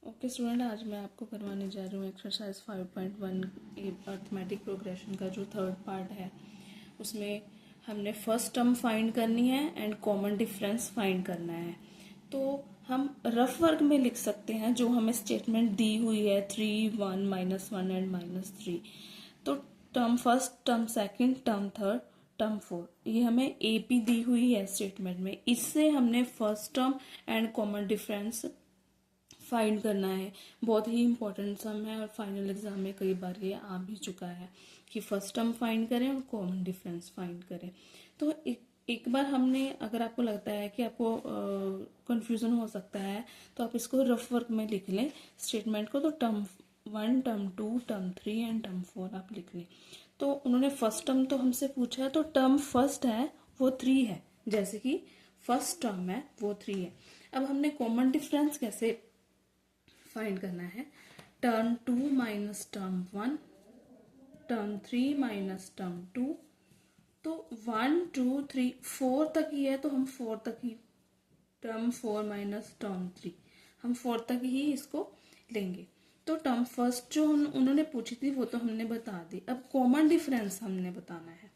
Okay student, आज मैं आपको करवाने जा रही हूँ एक्सरसाइज 5.1 अर्थमेटिक प्रोग्रेशन का जो थर्ड पार्ट है। उसमें हमने फर्स्ट टर्म फाइंड करनी है एंड कॉमन डिफरेंस फाइंड करना है। तो हम रफ वर्क में लिख सकते हैं जो हमें स्टेटमेंट दी हुई है 3, 1, -1 एंड -3। तो term first, term second, term third, term four, ये हमें एपी दी हुई है स्टेटमेंट में। इससे हमने first term and common difference find करना है। बहुत ही इंपॉर्टेंट सम है और फाइनल एग्जाम में कई बार ये आ भी चुका है कि फर्स्ट टर्म फाइंड करें और कॉमन डिफरेंस फाइंड करें। तो एक बार हमने, अगर आपको लगता है कि आपको कंफ्यूजन हो सकता है तो आप इसको रफ वर्क में लिख लें स्टेटमेंट को। तो term 1, term 2, term 3 and term 4 आप लिख लें। तो उन्होंने फर्स्ट टर्म तो हमसे पूछा है, तो टर्म फर्स्ट है वो 3 है, जैसे कि फर्स्ट टर्म है वो 3 है। अब हमने कॉमन डिफरेंस कैसे फाइंड करना है। Term 2 minus term 1, term 3 minus term 2। तो 1, 2, 3, 4 तक ही है तो हम 4 तक ही, टर्म 4 माइनस टर्म 3, हम 4 तक ही इसको लेंगे। तो टर्म फर्स्ट जो उन्होंने पूछी थी वो तो हमने बता दी। अब कॉमन डिफरेंस हमने बताना है।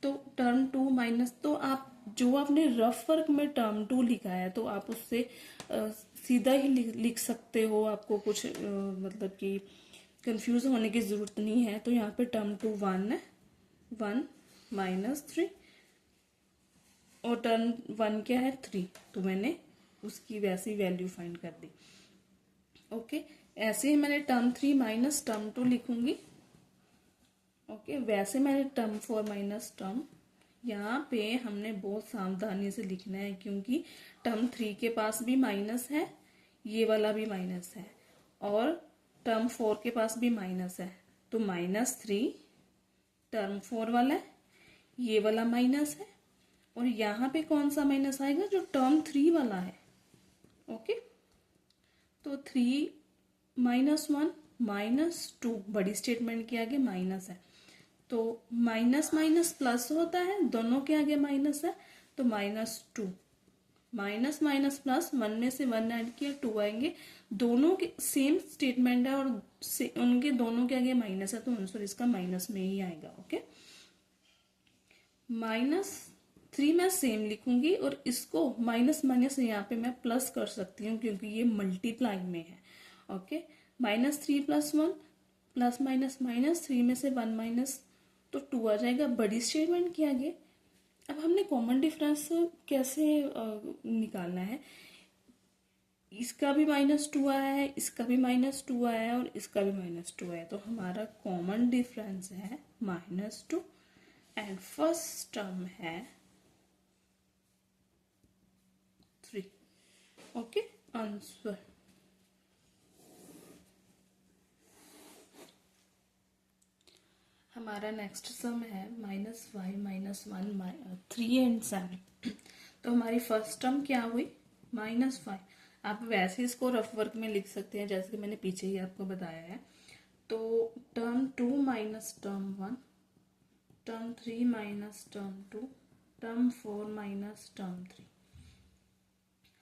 तो टर्म 2 माइनस, तो आप जो आपने रफ वर्क में टर्म 2 लिखा है तो आप उससे सीधा ही लिख सकते हो। आपको कुछ मतलब कि कंफ्यूज होने की जरूरत नहीं है। तो यहाँ पे टर्म 2 1 है, 1 -3, और टर्म 1 क्या है 3, तो मैंने उसकी वैसी वैल्यू फाइंड कर दी। ओके, ऐसे ही मैंने टर्म 3 माइनस टर्म 2 लिखूंगी। ओके, वैसे मैंने टर्म 4 माइनस टर्म, यहाँ पे हमने बहुत सावधानी से लिखना है क्योंकि टर्म 3 के पास भी माइनस है, ये वाला भी माइनस है, और टर्म 4 के पास भी माइनस है। तो -3 टर्म 4 वाला है, ये वाला माइनस है, और यहाँ पे कौन सा माइनस आएगा, जो टर्म 3 वाला है। ओके, तो 3 -1 -2, बड़ी स्टेटमेंट के आगे माइनस है, तो माइनस माइनस प्लस होता है, दोनों के आगे माइनस है, तो -2, माइनस माइनस प्लस, 1 में से 1 ऐड किया 2 आएंगे। दोनों के सेम स्टेटमेंट है और उनके दोनों के आगे माइनस है, तो आंसर इसका माइनस में ही आएगा। ओके, -3 मैं सेम लिखूंगी और इसको माइनस माइनस यहाँ पे मैं प्लस कर सकती हूँ क्योंकि ये मल्टीप्लाई में है। ओके, -3 + 1, प्लस माइनस माइनस, 3 में से 1 माइनस, तो 2 आ जाएगा बड़ी स्टेटमेंट के आगे। अब हमने कॉमन डिफरेंस कैसे निकालना है। इसका भी -2 आया है, इसका भी -2 आया है, और इसका भी -2 आया है, तो हमारा कॉमन डिफरेंस है -2 एंड फर्स्ट टर्म है 3। Okay, answer. हमारा नेक्स्ट सम है -5 -1 3 एंड 7। तो हमारी फर्स्ट टर्म क्या हुई, -5। आप वैसे इसको रफ वर्क में लिख सकते हैं जैसे कि मैंने पीछे ही आपको बताया है। तो term 2 minus term 1, term 3 minus term 2, term 4 minus term 3।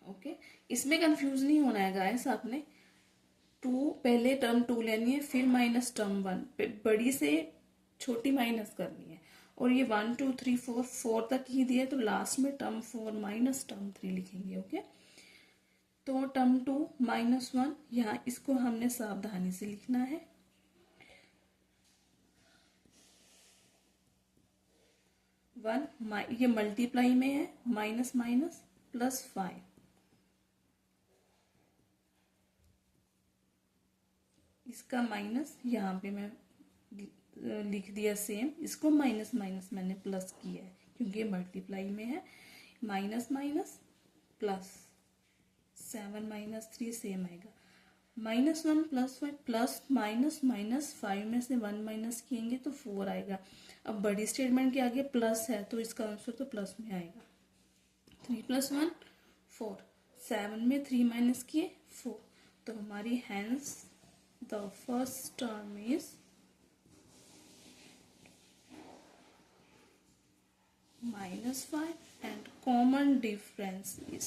Okay, इसमें कंफ्यूज नहीं होना है गाइस। आपने पहले टर्म 2 लेनी है, फिर माइनस टर्म 1, बड़ी से छोटी माइनस करनी है, और ये 1 2 3 4 तक ही दिया, तो लास्ट में टर्म 4 माइनस टर्म 3 लिखेंगे। ओके, तो टर्म 2 -1, यहाँ इसको हमने सावधानी से लिखना है। 1, ये मल्टीप्लाई में है, माइनस माइनस +5, इसका माइनस यहाँ पे मैं लिख दिया सेम, इसको माइनस माइनस मैंने प्लस किया है क्योंकि मल्टीप्लाई में है। माइनस माइनस प्लस, 7 - 3 सेम आएगा। -1 +5 प्लस माइनस -5 में से 1 माइनस किएंगे तो 4 आएगा। अब बड़ी स्टेटमेंट के आगे प्लस है तो इसका आंसर तो प्लस में आएगा। 3 + 1 4, 7 में 3 माइनस किए 4, तो हमारी hence the first term is -5 and common difference is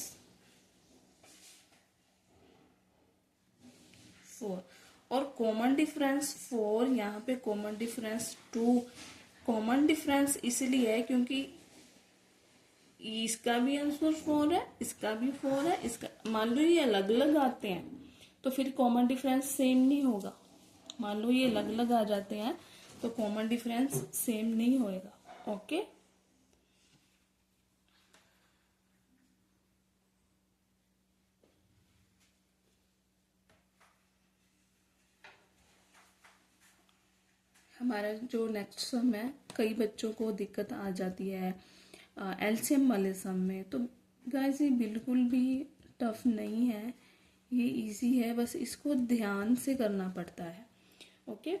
4 और कॉमन डिफरेंस 4, यहाँ पे कॉमन डिफरेंस 2। कॉमन डिफरेंस इसलिए है क्योंकि इसका भी आंसर 4 है, इसका भी 4 है, इसका मान लो ये अलग अलग आते हैं तो फिर कॉमन डिफरेंस सेम नहीं होगा। मान लो ये अलग अलग आ जाते हैं तो कॉमन डिफरेंस सेम नहीं होएगा। ओके, हमारा जो नेक्स्ट सम है, कई बच्चों को दिक्कत आ जाती है एलसीएम वाले सम में। तो गाइस ये बिल्कुल भी टफ नहीं है, ये इजी है, बस इसको ध्यान से करना पड़ता है। ओके,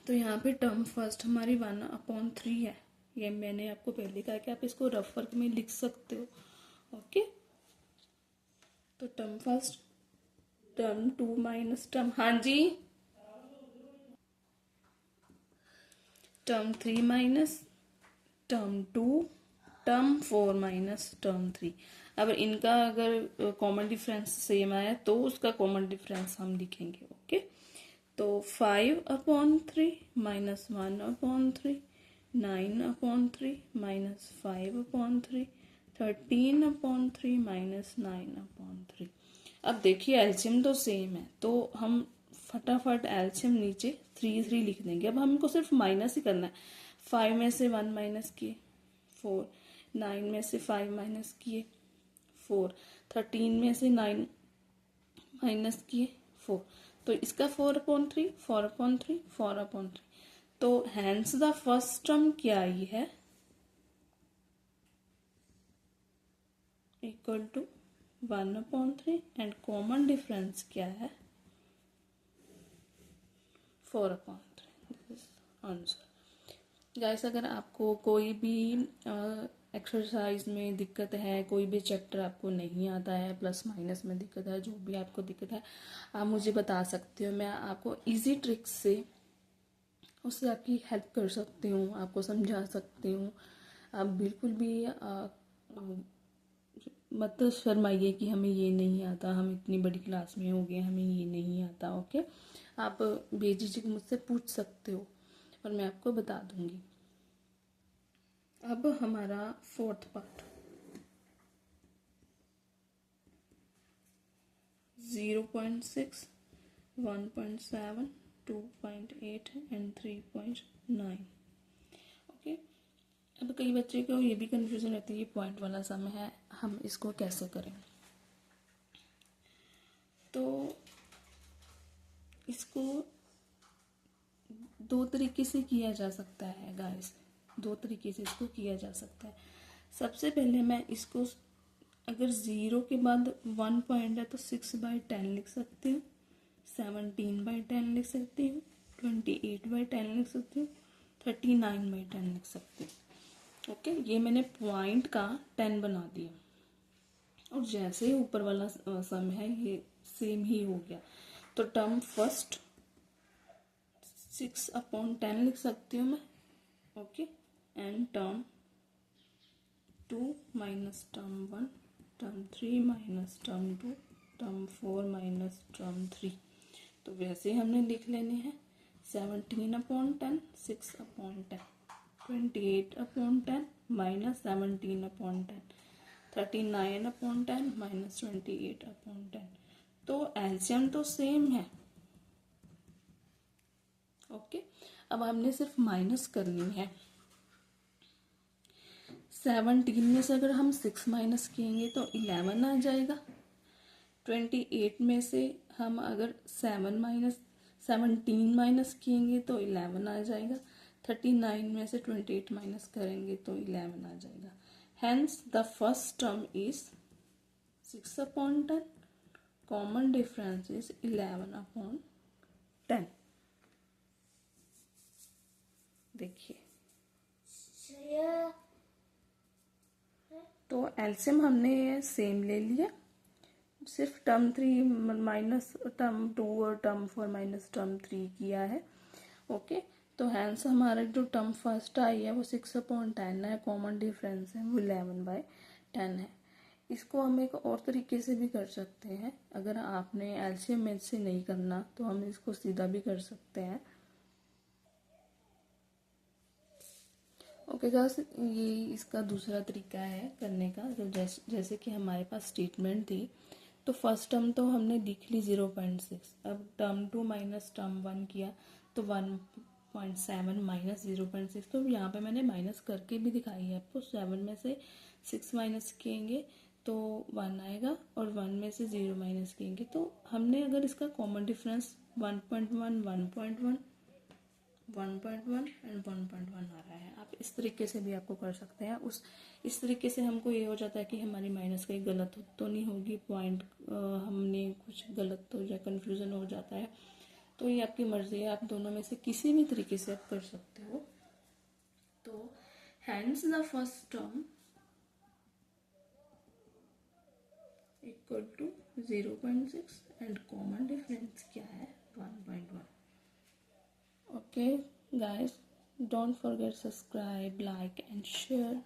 तो यहाँ पे टर्म फर्स्ट हमारी 1/3 है। ये मैंने आपको पहले कहा कि आप इसको रफ वर्क में लिख सकते हो। ओके, तो term first, term 2 minus term, हाँ जी, term 3 minus term 2, term 4 minus term 3। अब इनका अगर कॉमन डिफरेंस सेम आया तो उसका कॉमन डिफरेंस हम लिखेंगे। ओके, तो 5/3 माइनस 1/3, 9/3 माइनस 5/3, 13/3 माइनस 9/3। अब देखिए एलसीएम तो सेम है तो हम फटाफट एलसीएम नीचे 3 लिख देंगे। अब हमको सिर्फ माइनस ही करना है। 5 में से 1 माइनस किए 4, 9 में से 5 माइनस किए 4, 13 में से 9 माइनस किए 4, तो इसका 4/3, 4/3, 4/3। तो हैंस द फर्स्ट टर्म क्या आई है, equal to 1/3 and common difference क्या है 4/3। आंसर। गाइस अगर आपको कोई भी एक्सरसाइज में दिक्कत है, कोई भी चैप्टर आपको नहीं आता है, प्लस माइनस में दिक्कत है, जो भी आपको दिक्कत है आप मुझे बता सकते हो। मैं आपको इजी ट्रिक्स से उससे आपकी हेल्प कर सकती हूँ, आपको समझा सकती हूँ। आप बिल्कुल भी मत शर्माइए कि हमें ये नहीं आता, हम इतनी बड़ी क्लास में हो गए हमें ये नहीं आता। ओके, आप बेझिझक मुझसे पूछ सकते हो और मैं आपको बता दूंगी। अब हमारा फोर्थ पार्ट, 0.6, 1.7, 2.8 एंड 3.9। ओके, अब कई बच्चे को ये भी कंफ्यूजन रहती है, ये पॉइंट वाला सम है, हम इसको कैसे करें। तो इसको दो तरीके से किया जा सकता है गाइस, दो तरीके से इसको किया जा सकता है। सबसे पहले मैं इसको अगर 0 के बाद 1 पॉइंट है तो 6/10 लिख सकती हूँ, 17/10 लिख सकती हूँ, 28/10 लिख सकती हूँ, 39/10 लिख सकती हूँ। ओके, ये मैंने पॉइंट का 10 बना दिया और जैसे ही ऊपर वाला सम है ये सेम ही हो गया। तो टर्म फर्स्ट 6/10 लिख सकती हूँ मैं। Okay, and term 2 minus term 1, term 3 minus term 2, term 4 minus term 3। तो वैसे हमने लिख लेने हैं 17/10, 6/10, 28/10 माइनस 17/10, 39/10 माइनस 28/10। तो एलसीएम तो सेम है। ओके, अब हमने सिर्फ माइनस करनी है। 17 में से अगर हम 6 माइनस किएंगे तो 11 आ जाएगा। 28 में से हम अगर 17 माइनस किएंगे तो 11 आ जाएगा। 39 में से 28 माइनस करेंगे तो 11 आ जाएगा। Hence the first term is 6/10, common difference is 11/10। देखिए, तो एलसीएम हमने सेम ले लिया, सिर्फ टर्म 3 माइनस टर्म 2 और टर्म 4 माइनस टर्म 3 किया है। ओके, तो हैंस हमारा जो टर्म फर्स्ट आई है वो 6/10 है, कॉमन डिफरेंस है वो 11/10 है। इसको हम एक और तरीके से भी कर सकते हैं। अगर आपने एलसीएम में से नहीं करना तो हम इसको सीधा भी कर सकते हैं। ओके गाइस, ये इसका दूसरा तरीका है करने का। तो जैसे कि हमारे पास स्टेटमेंट थी, तो फर्स्ट टर्म तो हमने लिख ली 0.6। अब टर्म 2 माइनस टर्म 1 किया तो 1.7 माइनस 0.6। तो यहाँ पे मैंने माइनस करके भी दिखाई है आपको। 7 में से 6 माइनस किएंगे तो 1 आएगा, और 1 में से 0 माइनस किएंगे तो हमने अगर इसका कॉमन डिफरेंस 1.1, 1.1, 1.1 एंड 1.1 आ रहा है। आप इस तरीके से भी आपको कर सकते हैं। इस तरीके से हमको ये हो जाता है कि हमारी माइनस कहीं गलत तो नहीं होगी, पॉइंट हमने कुछ गलत तो या कन्फ्यूज़न हो जाता है। तो ये आपकी मर्जी है, आप दोनों में से किसी भी तरीके से आप कर सकते हो। तो hence the first term equal to 0.6 and common difference क्या है 1.1। Okay guys, don't forget subscribe, like and share.